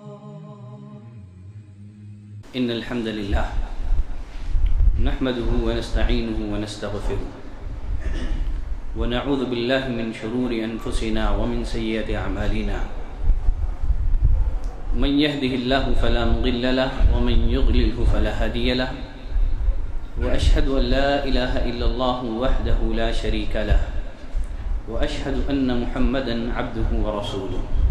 إن الحمد لله نحمده ونستعينه ونستغفره ونعوذ بالله من شرور أنفسنا ومن سيئات أعمالنا من يهده الله فلا مضل له ومن يضلله فلا هادي له وأشهد أن لا إله إلا الله وحده لا شريك له وأشهد أن محمدا عبده ورسوله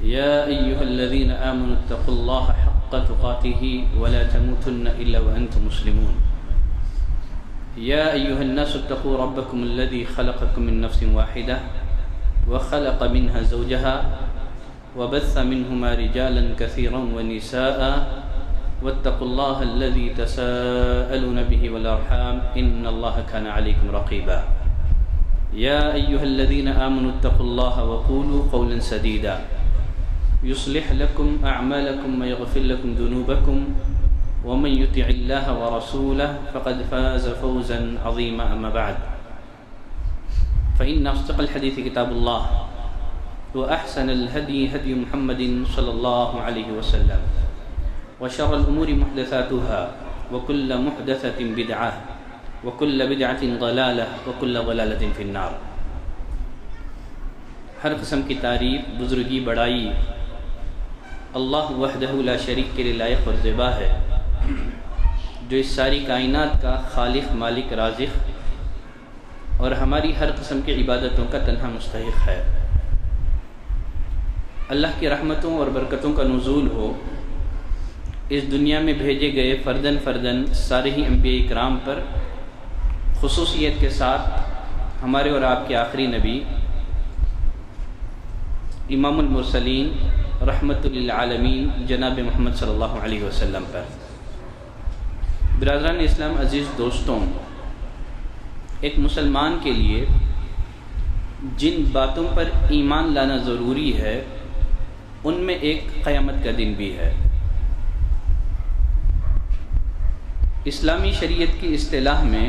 يا أيها الذين آمنوا اتقوا الله حق تقاته ولا تموتن إلا وأنتم مسلمون يا أيها الناس اتقوا ربكم الذي خلقكم من نفس واحدة وخلق منها زوجها وبث منهما رجالا كثيرا ونساء واتقوا الله الذي تساءلون به والأرحام إن الله كان عليكم رقيبا يا أيها الذين آمنوا اتقوا الله وقولوا قولا سديدا يصلح لكم أعمالكم ويغفر لكم ذنوبكم ومن يطع الله ورسوله فقد فاز فوزا عظيما أما بعد فإن أصدق الحديث كتاب الله وأحسن الهدي هدي محمد صلى الله عليه وسلم وشر الأمور محدثاتها وكل محدثة بدعة وكل بدعة ضلالة وكل ضلالة في النار. ہر قسم کی تعریف، بزرگی، بڑائی اللہ وحدہ لا شریک کے لیے لائق اور زیبا ہے، جو اس ساری کائنات کا خالق، مالک، رازق اور ہماری ہر قسم کی عبادتوں کا تنہا مستحق ہے۔ اللہ کی رحمتوں اور برکتوں کا نزول ہو اس دنیا میں بھیجے گئے فردن فردن سارے ہی انبیاء اکرام پر، خصوصیت کے ساتھ ہمارے اور آپ کے آخری نبی امام المرسلین رحمت للعالمین جناب محمد صلی اللہ علیہ وسلم پر۔ برادران اسلام، عزیز دوستوں، ایک مسلمان کے لیے جن باتوں پر ایمان لانا ضروری ہے ان میں ایک قیامت کا دن بھی ہے۔ اسلامی شریعت کی اصطلاح میں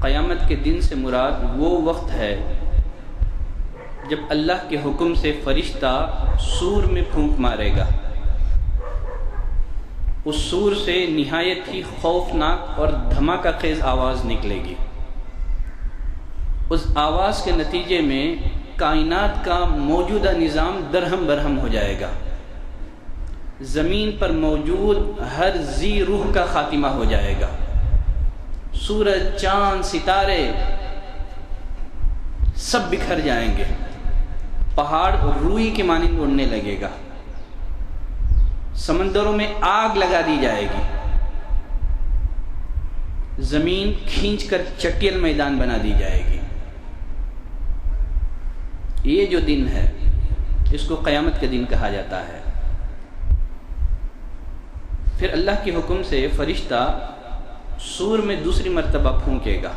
قیامت کے دن سے مراد وہ وقت ہے جب اللہ کے حکم سے فرشتہ سور میں پھونک مارے گا۔ اس سور سے نہایت ہی خوفناک اور دھماکہ خیز آواز نکلے گی۔ اس آواز کے نتیجے میں کائنات کا موجودہ نظام درہم برہم ہو جائے گا، زمین پر موجود ہر ذی روح کا خاتمہ ہو جائے گا، سورج، چاند، ستارے سب بکھر جائیں گے، پہاڑ روئی کے مانند اڑنے لگے گا، سمندروں میں آگ لگا دی جائے گی، زمین کھینچ کر چٹیل میدان بنا دی جائے گی۔ یہ جو دن ہے اس کو قیامت کا دن کہا جاتا ہے۔ پھر اللہ کے حکم سے فرشتہ سور میں دوسری مرتبہ پھونکے گا۔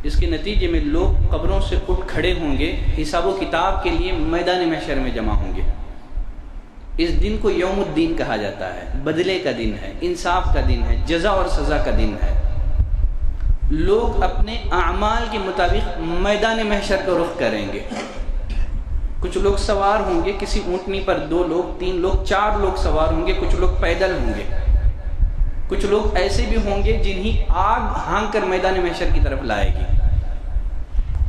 اس کے نتیجے میں لوگ قبروں سے اٹھ کھڑے ہوں گے، حساب و کتاب کے لیے میدان محشر میں جمع ہوں گے۔ اس دن کو یوم الدین کہا جاتا ہے، بدلے کا دن ہے، انصاف کا دن ہے، جزا اور سزا کا دن ہے۔ لوگ اپنے اعمال کے مطابق میدان محشر کا رخ کریں گے۔ کچھ لوگ سوار ہوں گے کسی اونٹنی پر، 2 لوگ، 3 لوگ، 4 لوگ سوار ہوں گے، کچھ لوگ پیدل ہوں گے، کچھ لوگ ایسے بھی ہوں گے جنہیں آگ ہانک کر میدان محشر کی طرف لائے گی،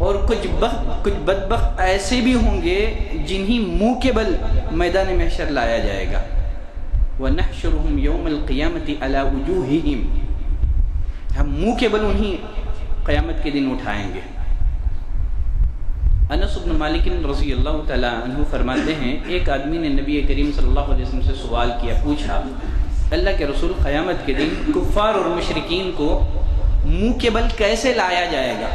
اور کچھ بدبخت ایسے بھی ہوں گے جنہیں منہ کے بل میدان محشر لایا جائے گا۔ وَنَحْشُرُهُمْ يَوْمَ الْقِيَامَةِ عَلَى وُجُوهِهِمْ، ہم منہ کے بل انہیں قیامت کے دن اٹھائیں گے۔ انس بن مالک رضی اللہ تعالیٰ عنہ فرماتے ہیں، ایک آدمی نے نبی کریم صلی اللہ علیہ وسلم سے سوال کیا، پوچھا، اللہ کے رسول، قیامت کے دن کفار اور مشرکین کو منہ کے بل کیسے لایا جائے گا؟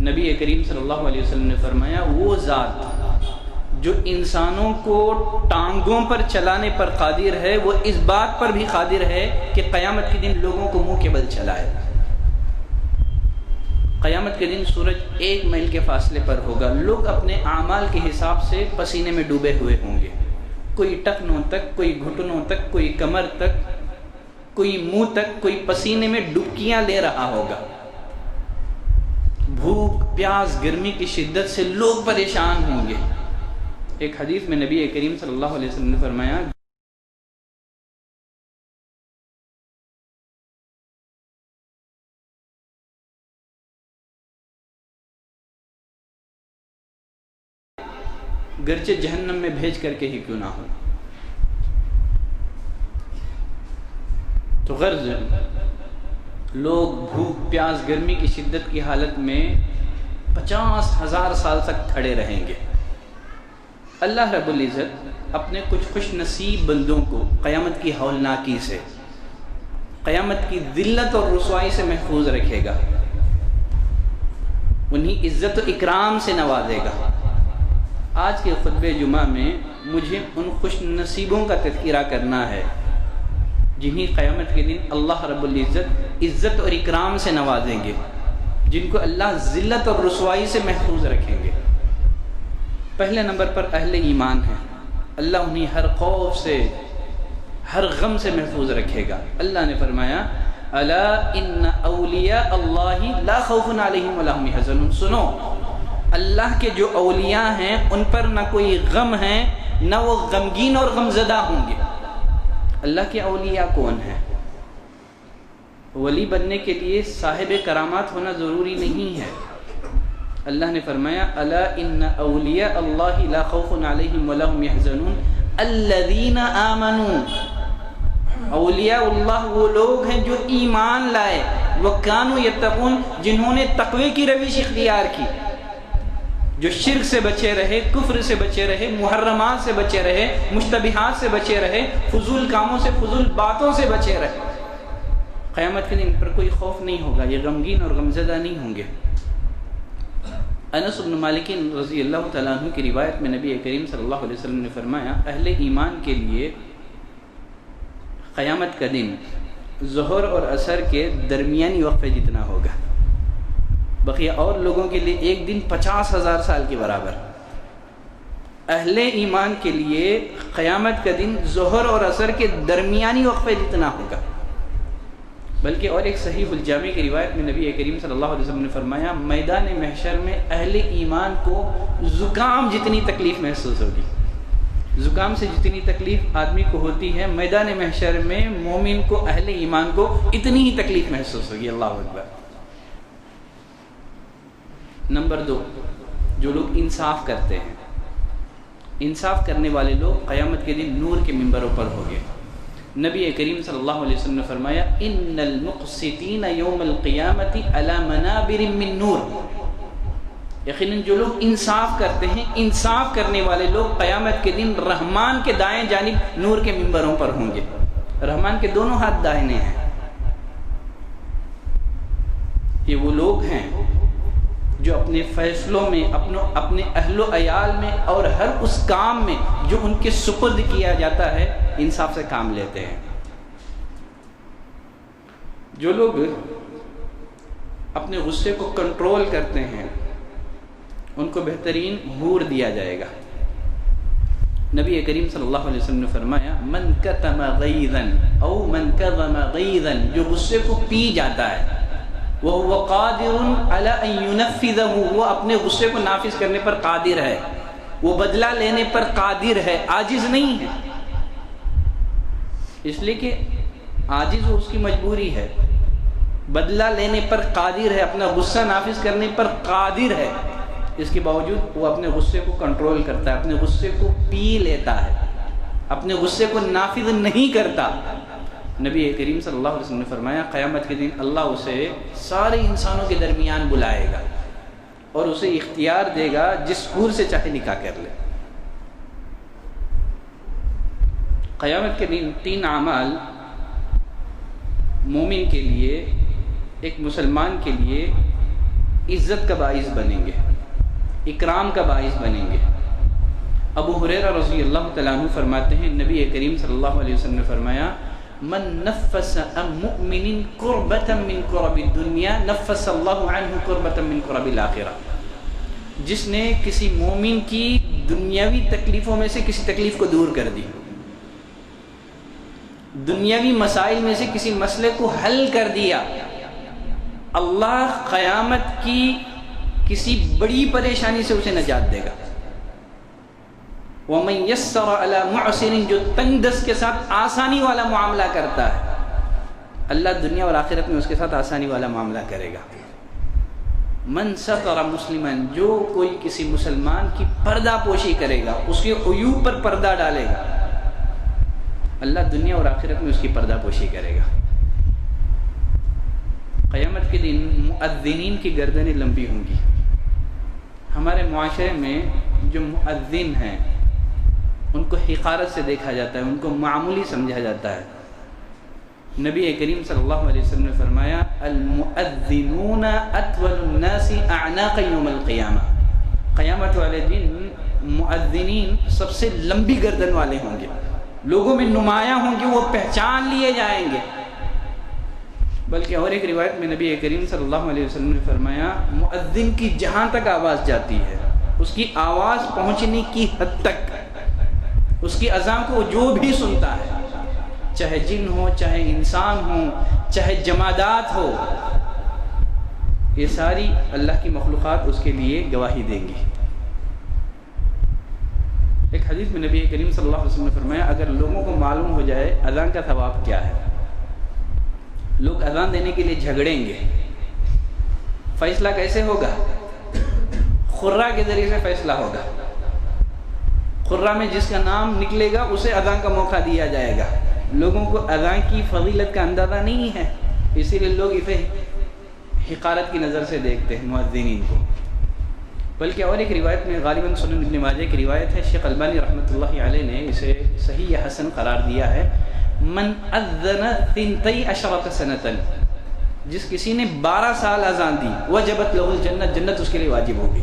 نبی کریم صلی اللہ علیہ وسلم نے فرمایا، وہ ذات جو انسانوں کو ٹانگوں پر چلانے پر قادر ہے، وہ اس بات پر بھی قادر ہے کہ قیامت کے دن لوگوں کو منہ کے بل چلائے۔ قیامت کے دن سورج 1 میل کے فاصلے پر ہوگا، لوگ اپنے اعمال کے حساب سے پسینے میں ڈوبے ہوئے ہوں گے، کوئی ٹکنوں تک، کوئی گھٹنوں تک، کوئی کمر تک، کوئی منہ تک، کوئی پسینے میں ڈبکیاں لے رہا ہوگا۔ بھوک پیاس گرمی کی شدت سے لوگ پریشان ہوں گے۔ ایک حدیث میں نبی کریم صلی اللہ علیہ وسلم نے فرمایا گرچہ جہنم میں بھیج کر کے ہی کیوں نہ ہو۔ تو غرض لوگ بھوک پیاس گرمی کی شدت کی حالت میں 50,000 سال تک کھڑے رہیں گے۔ اللہ رب العزت اپنے کچھ خوش نصیب بندوں کو قیامت کی ہولناکی سے، قیامت کی ذلت اور رسوائی سے محفوظ رکھے گا، انہیں عزت و اکرام سے نوازے گا۔ آج کے خطبہ جمعہ میں مجھے ان خوش نصیبوں کا تذکرہ کرنا ہے جنہیں قیامت کے دن اللہ رب العزت عزت اور اکرام سے نوازیں گے، جن کو اللہ ذلت اور رسوائی سے محفوظ رکھیں گے۔ پہلے نمبر پر اہل ایمان ہیں، اللہ انہیں ہر خوف سے ہر غم سے محفوظ رکھے گا۔ اللہ نے فرمایا الا ان اولیاء اللہ لا خوف علیہم ولا هم يحزنون، سنو اللہ کے جو اولیاء ہیں ان پر نہ کوئی غم ہے، نہ وہ غمگین اور غمزدہ ہوں گے۔ اللہ کے اولیاء کون ہیں؟ ولی بننے کے لیے صاحب کرامات ہونا ضروری نہیں ہے۔ اللہ نے فرمایا الا ان اولیاء اللہ لا خوف علیہم ولا هم يحزنون الذین آمنوا، اولیاء اللہ وہ لوگ ہیں جو ایمان لائے، وکانوا یتقون، جنہوں نے تقوی کی روش اختیار کی، جو شرک سے بچے رہے، کفر سے بچے رہے، محرمات سے بچے رہے، مشتبہات سے بچے رہے، فضول کاموں سے فضول باتوں سے بچے رہے۔ قیامت کے دن ان پر کوئی خوف نہیں ہوگا، یہ غمگین اور غمزدہ نہیں ہوں گے۔ انس بن مالک رضی اللہ تعالیٰ عنہ کی روایت میں نبی کریم صلی اللہ علیہ وسلم نے فرمایا اہل ایمان کے لیے قیامت کا دن ظہر اور عصر کے درمیانی وقفے جتنا ہوگا، بقیہ اور لوگوں کے لیے ایک دن 50,000 سال کے برابر۔ اہل ایمان کے لیے قیامت کا دن ظہر اور عصر کے درمیانی وقفے جتنا ہوگا۔ بلکہ اور ایک صحیح الجامع کی روایت میں نبی کریم صلی اللہ علیہ وسلم نے فرمایا میدان محشر میں اہل ایمان کو زکام جتنی تکلیف محسوس ہوگی۔ زکام سے جتنی تکلیف آدمی کو ہوتی ہے، میدان محشر میں مومن کو، اہل ایمان کو اتنی ہی تکلیف محسوس ہوگی۔ اللہ اکبر۔ نمبر 2، جو لوگ انصاف کرتے ہیں، انصاف کرنے والے لوگ قیامت کے دن نور کے ممبروں پر ہوں گے۔ نبی کریم صلی اللہ علیہ وسلم نے فرمایا ان المقسطین یوم القیامت علی منابر من نور، یقیناً جو لوگ انصاف کرتے ہیں، انصاف کرنے والے لوگ قیامت کے دن رحمان کے دائیں جانب نور کے ممبروں پر ہوں گے۔ رحمان کے دونوں ہاتھ دائنے ہیں۔ یہ وہ لوگ ہیں جو اپنے فیصلوں میں، اپنے اہل و عیال میں اور ہر اس کام میں جو ان کے سپرد کیا جاتا ہے انصاف سے کام لیتے ہیں۔ جو لوگ اپنے غصے کو کنٹرول کرتے ہیں ان کو بہترین حور دیا جائے گا۔ نبی کریم صلی اللہ علیہ وسلم نے فرمایا من کتم غیظا او من کظم غیظا، جو غصے کو پی جاتا ہے، وَهُوَ قَادِرٌ عَلَىٰ أَن يُنَفِّذَهُ، وہ اپنے غصے کو نافذ کرنے پر قادر ہے، وہ بدلہ لینے پر قادر ہے، عاجز نہیں ہے۔ اس لیے کہ عاجز وہ اس کی مجبوری ہے، بدلہ لینے پر قادر ہے، اپنا غصہ نافذ کرنے پر قادر ہے، اس کے باوجود وہ اپنے غصے کو کنٹرول کرتا ہے، اپنے غصے کو پی لیتا ہے، اپنے غصے کو نافذ نہیں کرتا۔ نبی کریم صلی اللہ علیہ وسلم نے فرمایا قیامت کے دن اللہ اسے سارے انسانوں کے درمیان بلائے گا اور اسے اختیار دے گا جس حور سے چاہے نکاح کر لے۔ قیامت کے دن 3 اعمال مومن کے لیے، ایک مسلمان کے لیے عزت کا باعث بنیں گے، اکرام کا باعث بنیں گے۔ ابو ہریرہ رضی اللہ تعالیٰ عنہ فرماتے ہیں نبی کریم صلی اللہ علیہ وسلم نے فرمایا من نفس عن مؤمن کربة من کرب الدنیا نفس اللہ عنہ کربة من کرب الآخرہ، جس نے کسی مومن کی دنیاوی تکلیفوں میں سے کسی تکلیف کو دور کر دی، دنیاوی مسائل میں سے کسی مسئلے کو حل کر دیا، اللہ قیامت کی کسی بڑی پریشانی سے اسے نجات دے گا۔ وَمَن يَسَّرَ عَلَى مُعْسِرٍ، جو تنگ دست کے ساتھ آسانی والا معاملہ کرتا ہے، اللہ دنیا اور آخرت میں اس کے ساتھ آسانی والا معاملہ کرے گا۔ من ستر مسلمن، جو کوئی کسی مسلمان کی پردہ پوشی کرے گا، اس کے عیوب پر پردہ ڈالے گا، اللہ دنیا اور آخرت میں اس کی پردہ پوشی کرے گا۔ قیامت کے دن مؤذنین کی گردنیں لمبی ہوں گی۔ ہمارے معاشرے میں جو مؤذن ہیں ان کو حقارت سے دیکھا جاتا ہے، ان کو معمولی سمجھا جاتا ہے۔ نبی کریم صلی اللہ علیہ وسلم نے فرمایا المؤذنون اطول الناس اعناقا یوم القیامہ، قیامت والے دن مؤذنین سب سے لمبی گردن والے ہوں گے، لوگوں میں نمایاں ہوں گے، وہ پہچان لیے جائیں گے۔ بلکہ اور ایک روایت میں نبی کریم صلی اللہ علیہ وسلم نے فرمایا مؤذن کی جہاں تک آواز جاتی ہے، اس کی آواز پہنچنے کی حد تک، اس کی اذان کو جو بھی سنتا ہے، چاہے جن ہو، چاہے انسان ہو، چاہے جمادات ہو، یہ ساری اللہ کی مخلوقات اس کے لیے گواہی دیں گی۔ ایک حدیث میں نبی کریم صلی اللہ علیہ وسلم نے فرمایا اگر لوگوں کو معلوم ہو جائے اذان کا ثواب کیا ہے، لوگ اذان دینے کے لیے جھگڑیں گے، فیصلہ کیسے ہوگا؟ خرہ کے ذریعے سے فیصلہ ہوگا۔ خرہ میں جس کا نام نکلے گا اسے اذان کا موقع دیا جائے گا۔ لوگوں کو اذان کی فضیلت کا اندازہ نہیں ہے، اسی لیے لوگ اسے حقارت کی نظر سے دیکھتے ہیں مؤذنین کو۔ بلکہ اور ایک روایت میں غالباً سنن ابن ماجہ کی روایت ہے، شیخ البانی رحمۃ اللہ علیہ نے اسے صحیح یا حسن قرار دیا ہے، من اذن 12 سنۃ، جس کسی نے 12 سال اذان دی، وجبت له الجنت، جنت اس کے لیے واجب ہوگی۔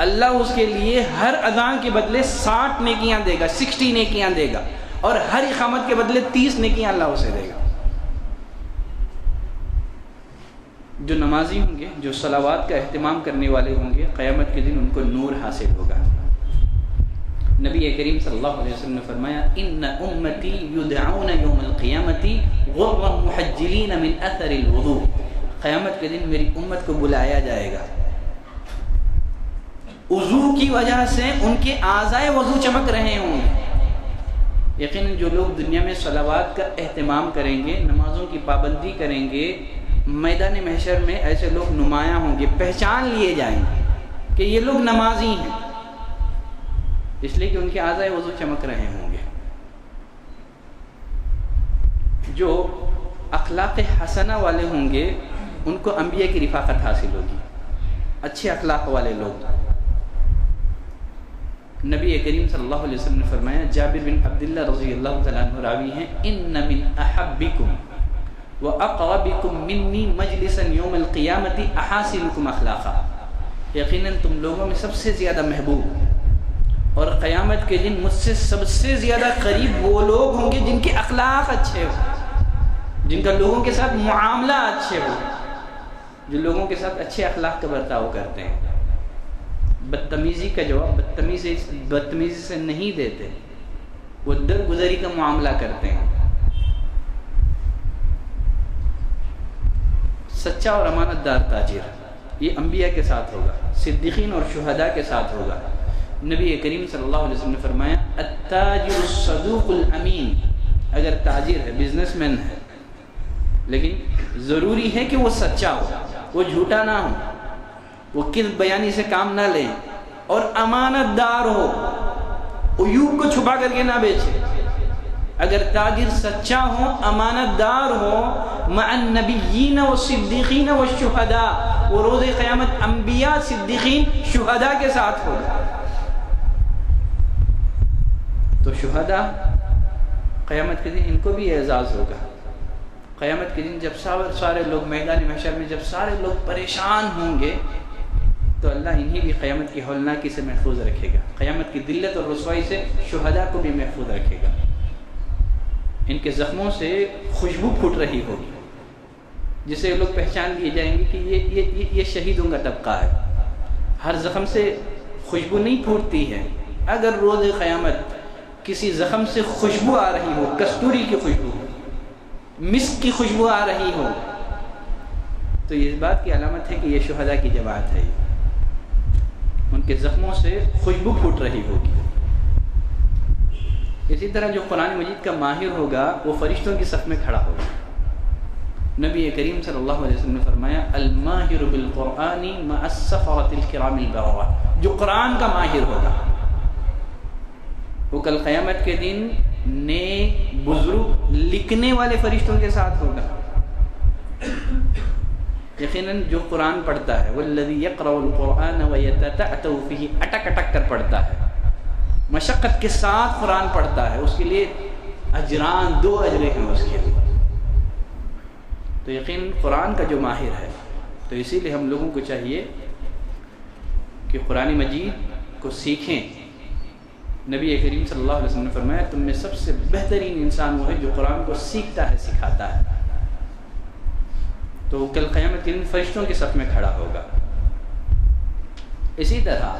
اللہ اس کے لیے ہر اذان کے بدلے 60 نیکیاں دے گا، 60 نیکیاں دے گا، اور ہر اقامت کے بدلے 30 نیکیاں اللہ اسے دے گا۔ جو نمازی ہوں گے، جو صلوات کا اہتمام کرنے والے ہوں گے، قیامت کے دن ان کو نور حاصل ہوگا۔ نبی کریم صلی اللہ علیہ وسلم نے فرمایا ان امتی یدعون یوم القیامت غرا محجلین من اثر الوضوء، قیامت کے دن میری امت کو بلایا جائے گا، وضو کی وجہ سے ان کے اعضائے وضو چمک رہے ہوں گے۔ یقیناً جو لوگ دنیا میں صلوات کا اہتمام کریں گے، نمازوں کی پابندی کریں گے، میدان محشر میں ایسے لوگ نمایاں ہوں گے، پہچان لیے جائیں گے کہ یہ لوگ نمازی ہیں، اس لیے کہ ان کے اعضائے وضو چمک رہے ہوں گے۔ جو اخلاق حسنہ والے ہوں گے ان کو انبیاء کی رفاقت حاصل ہوگی، اچھے اخلاق والے لوگ۔ نبی کریم صلی اللہ علیہ وسلم نے فرمایا، جابر بن عبداللہ رضی اللہ تعالیٰ عنہ راوی ہیں، ان من احبکم واقربکم منی مجلسا یوم القیامت احاسنکم اخلاقا، یقیناً تم لوگوں میں سب سے زیادہ محبوب اور قیامت کے دن مجھ سے سب سے زیادہ قریب وہ لوگ ہوں گے جن کے اخلاق اچھے ہوں، جن کا لوگوں کے ساتھ معاملہ اچھے ہو، جو لوگوں کے ساتھ اچھے اخلاق کا برتاؤ کرتے ہیں، بدتمیزی کا جواب بدتمیزی سے نہیں دیتے، وہ درگزری کا معاملہ کرتے ہیں۔ سچا اور امانت دار تاجر، یہ انبیاء کے ساتھ ہوگا، صدیقین اور شہداء کے ساتھ ہوگا۔ نبی کریم صلی اللہ علیہ وسلم نے فرمایا التاجر الصدوق الامین، اگر تاجر ہے، بزنس مین ہے، لیکن ضروری ہے کہ وہ سچا ہو، وہ جھوٹا نہ ہو، وہ کذب بیانی سے کام نہ لیں، اور امانت دار ہو، عیوب کو چھپا کر کے نہ بیچے۔ اگر تاجر سچا ہو، امانت دار ہو، مع النبیین والصدیقین والشہداء، وہ روز قیامت انبیاء، صدیقین، شہداء کے ساتھ ہوگا۔ تو شہداء قیامت کے دن ان کو بھی اعزاز ہوگا۔ قیامت کے دن جب سارے لوگ میدان محشر میں، جب سارے لوگ پریشان ہوں گے، تو اللہ انہی بھی قیامت کی ہولناکی سے محفوظ رکھے گا، قیامت کی ذلت اور رسوائی سے شہداء کو بھی محفوظ رکھے گا۔ ان کے زخموں سے خوشبو پھوٹ رہی ہوگی، جسے لوگ پہچان لیے جائیں گے کہ یہ شہیدوں کا طبقہ ہے۔ ہر زخم سے خوشبو نہیں پھوٹتی ہے، اگر روز قیامت کسی زخم سے خوشبو آ رہی ہو، کستوری کی خوشبو، مسک کی خوشبو آ رہی ہو، تو یہ اس بات کی علامت ہے کہ یہ شہداء کی جماعت ہے، ان کے زخموں سے خوشبو پھوٹ رہی ہوگی۔ اسی طرح جو قرآن مجید کا ماہر ہوگا وہ فرشتوں کی صف میں کھڑا ہوگا۔ نبی کریم صلی اللہ علیہ وسلم نے فرمایا الماہر بالقرآن مع السفرۃ الکرام البررہ، جو قرآن کا ماہر ہوگا وہ کل قیامت کے دن نیک بزرگ لکھنے والے فرشتوں کے ساتھ ہوگا۔ یقیناً جو قرآن پڑھتا ہے والذی یقرأ القرآن ویتتعتع فیہ، اٹک اٹک کر پڑھتا ہے، مشقت کے ساتھ قرآن پڑھتا ہے، اس کے لیے اجران، 2 اجریں ہیں اس کے لیے۔ تو یقین قرآن کا جو ماہر ہے، تو اسی لیے ہم لوگوں کو چاہیے کہ قرآن مجید کو سیکھیں۔ نبی کریم صلی اللہ علیہ وسلم نے فرمایا تم میں سب سے بہترین انسان وہ ہے جو قرآن کو سیکھتا ہے، سکھاتا ہے۔ تو وہ کل قیامت کے دن فرشتوں کے صف میں کھڑا ہوگا۔ اسی طرح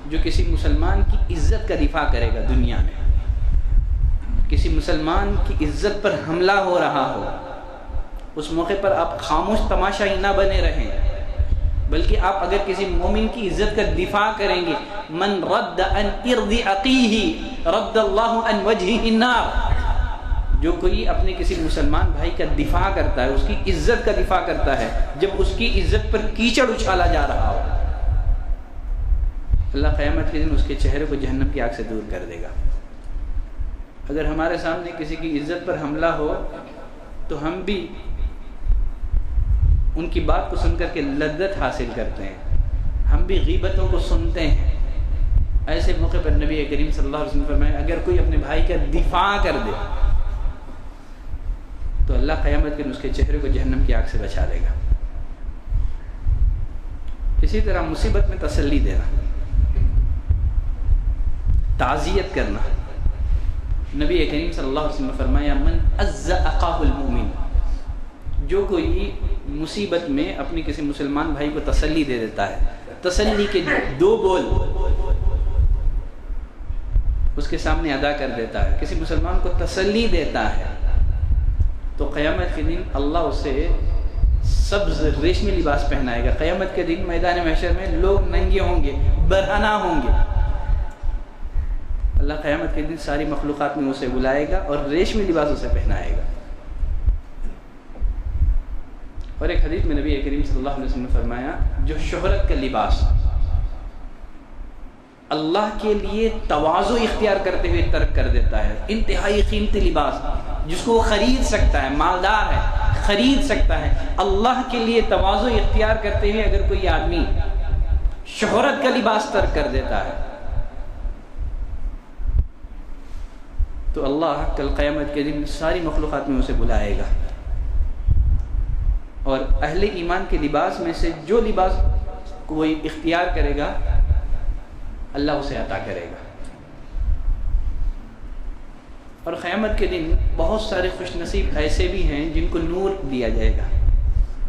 جو کسی مسلمان کی عزت کا دفاع کرے گا دنیا میں، کسی مسلمان کی عزت پر حملہ ہو رہا ہو، اس موقع پر آپ خاموش تماشائی نہ بنے رہیں، بلکہ آپ اگر کسی مومن کی عزت کا دفاع کریں گے، من رد عن ارض اخیہ رد اللہ عن وجہہ النار، جو کوئی اپنے کسی مسلمان بھائی کا دفاع کرتا ہے، اس کی عزت کا دفاع کرتا ہے، جب اس کی عزت پر کیچڑ اچھالا جا رہا ہو، اللہ قیامت کے دن اس کے چہرے کو جہنم کی آگ سے دور کر دے گا۔ اگر ہمارے سامنے کسی کی عزت پر حملہ ہو تو ہم بھی ان کی بات کو سن کر کے لذت حاصل کرتے ہیں، ہم بھی غیبتوں کو سنتے ہیں۔ ایسے موقع پر نبی کریم صلی اللہ علیہ وسلم نے فرمایا اگر کوئی اپنے بھائی کا دفاع کر دے تو اللہ قیامت کے دن اس کے چہرے کو جہنم کی آگ سے بچا لے گا۔ اسی طرح مصیبت میں تسلی دینا، تعزیت کرنا۔ نبی کریم صلی اللہ علیہ وسلم نے فرمایا من عز اخاہ المؤمن، جو کوئی مصیبت میں اپنی کسی مسلمان بھائی کو تسلی دے دیتا ہے، تسلی کے 2 بول اس کے سامنے ادا کر دیتا ہے، کسی مسلمان کو تسلی دیتا ہے، تو قیامت کے دن اللہ اسے سبز ریشمی لباس پہنائے گا۔ قیامت کے دن میدان محشر میں لوگ ننگے ہوں گے، برہنہ ہوں گے، اللہ قیامت کے دن ساری مخلوقات میں اسے بلائے گا اور ریشمی لباس اسے پہنائے گا۔ اور ایک حدیث میں نبی کریم صلی اللہ علیہ وسلم نے فرمایا جو شہرت کا لباس اللہ کے لیے تواضع اختیار کرتے ہوئے ترک کر دیتا ہے، انتہائی قیمتی لباس جس کو وہ خرید سکتا ہے، مالدار ہے، خرید سکتا ہے، اللہ کے لیے تواضع اختیار کرتے ہوئے اگر کوئی آدمی شہرت کا لباس ترک کر دیتا ہے تو اللہ کل قیامت کے دن ساری مخلوقات میں اسے بلائے گا، اور اہل ایمان کے لباس میں سے جو لباس کوئی اختیار کرے گا اللہ اسے عطا کرے گا۔ اور قیامت کے دن بہت سارے خوش نصیب ایسے بھی ہیں جن کو نور دیا جائے گا،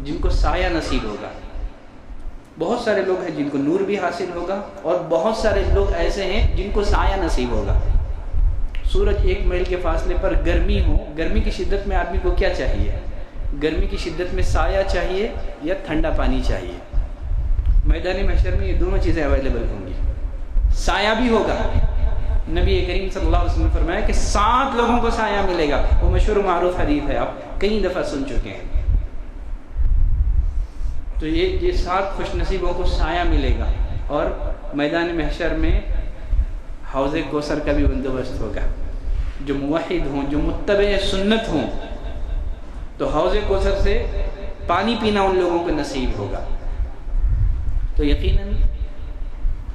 جن کو سایہ نصیب ہوگا۔ بہت سارے لوگ ہیں جن کو نور بھی حاصل ہوگا، اور بہت سارے لوگ ایسے ہیں جن کو سایہ نصیب ہوگا۔ سورج 1 میل کے فاصلے پر گرمی ہو، گرمی کی شدت میں آدمی کو کیا چاہیے؟ گرمی کی شدت میں سایہ چاہیے یا ٹھنڈا پانی چاہیے؟ میدان محشر میں یہ دونوں چیزیں اویلیبل ہوں گی، سایہ بھی ہوگا۔ نبی کریم صلی اللہ علیہ وسلم نے فرمایا کہ 7 لوگوں کو سایہ ملے گا، وہ مشہور معروف حدیث ہے، آپ کئی دفعہ سن چکے ہیں۔ تو یہ 7 خوش نصیبوں کو سایہ ملے گا، اور میدان محشر میں حوض کوثر کا بھی بندوبست ہوگا۔ جو موحد ہوں، جو متبع سنت ہوں، تو حوض کوثر سے پانی پینا ان لوگوں کو نصیب ہوگا۔ تو یقیناً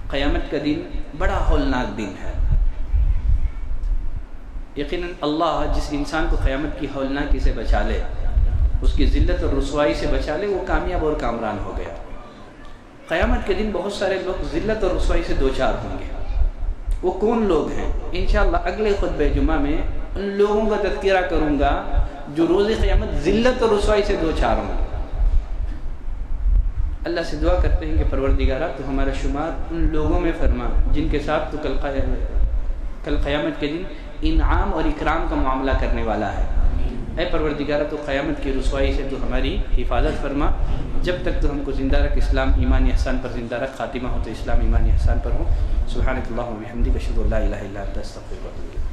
قیامت کا دن بڑا ہولناک دن ہے۔ یقیناً اللہ جس انسان کو قیامت کی ہولناکی سے بچا لے، اس کی ذلت اور رسوائی سے بچا لے، وہ کامیاب اور کامران ہو گیا۔ قیامت کے دن بہت سارے لوگ ذلت اور رسوائی سے دوچار ہوں گے۔ وہ کون لوگ ہیں؟ انشاءاللہ اگلے خطبہ جمعہ میں ان لوگوں کا تذکرہ کروں گا جو روز قیامت ذلت اور رسوائی سے دوچار ہوں گے۔ اللہ سے دعا کرتے ہیں کہ پروردگارہ تو ہمارا شمار ان لوگوں میں فرما جن کے ساتھ تو کل قیامت کے دن انعام اور اکرام کا معاملہ کرنے والا ہے۔ اے پروردگار تو قیامت کی رسوائی سے تو ہماری حفاظت فرما، جب تک تو ہم کو زندہ رکھ، اسلام ایمان احسان پر زندہ رکھ، خاتمہ ہو تو اسلام ایمان احسان پر ہو۔ سبحانک اللہم و بحمدک، اشہد ان لا الہ الا انت، استغفرک و اتوب الیک۔